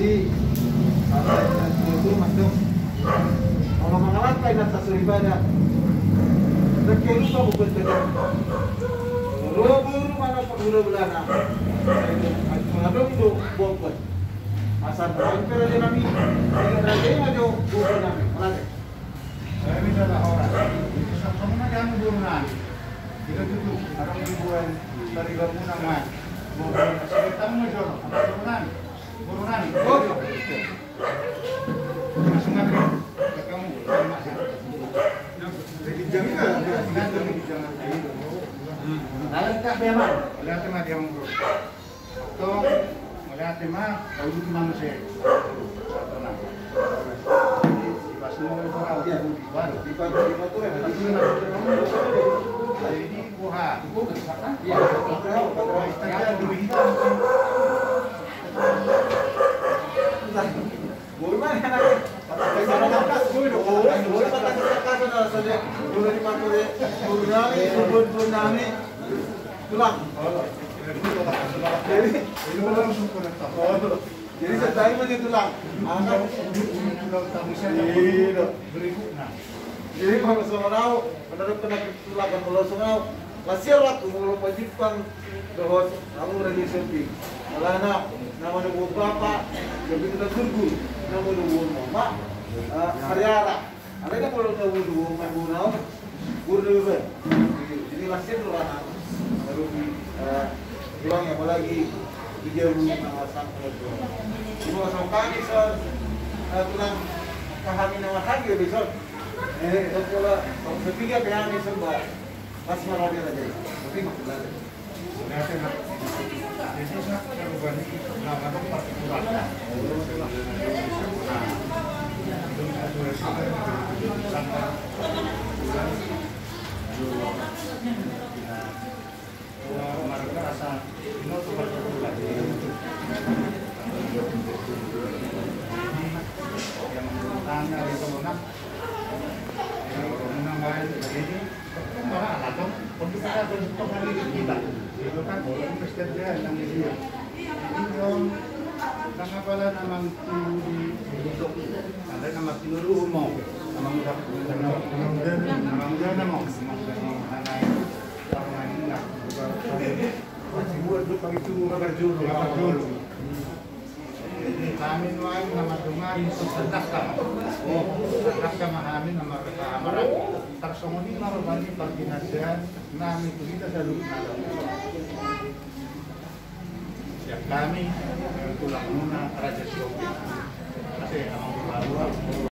Jadi ada itu masuk. Kalau mengalat kain atas ibadah. Dekat lupa bukan betul. Buru mana perlu belana. Mengaduk tu bukan. Asal hampir aja nami. Tidak ada yang ada bukan nami. Melate. Saya minta lah orang. Sama jangan burunan. Kita tutup. Orang ribuan dari bangunan mas. Burunan. Sekitar muncul. Burunan. Burunan. Oh. Langsung ngantri. Ke kamu. Jadi jangan. Jangan. Lalu tak beman. Melihat mah dia mengurus. Tong melihat mah tahu di mana sih. Tenang. Pas mau orang dia baru di pagi itu hari ini buah. Iya. Kita demikian. Gimana anaknya? Kalau ngangkat gue udah gue kata kita saja. Udah dipakai tsunami, tsunami. Tulang. Jadi Ini langsung konektor. jadi setai mah tulang. Angkat Kalau tamu saya berikutnya. jadi kalau seorang menurut penyakit tulang kan kalau seorang masih waktu mau wajibkan bahwa kamu ready shopping. Malah nama nunggu bapak, lebih kita tunggu. Nama nunggu mama, Haryara. Ada kan kalau nunggu main bunau, guru jadi masih tuh anak. Baru bilang ya apalagi dijauh pengawasan keluarga. Cuma sampai soal tulang kahami nama lagi besok. Itu pula kalau sepiga kayaknya sembah pas malam dia aja. Tapi maksud lagi. Jadi saya perubahan ini nama partikular. Mereka rasa ini untuk partikular. Yang tanya di komunal, lain ini malah atau untuk kita bentuk hari kita itu kan presiden dia yang di sini ini karena pada nama di hidup ada nama seluruh umum nama muda nama orang ini nggak masih buat pagi itu nggak juru kami nuai nama Tuhan sedekah kami nama keamanan tersongoni marubani perginasian nami kita selalu nada siap kami tulang muna raja siopi masih amang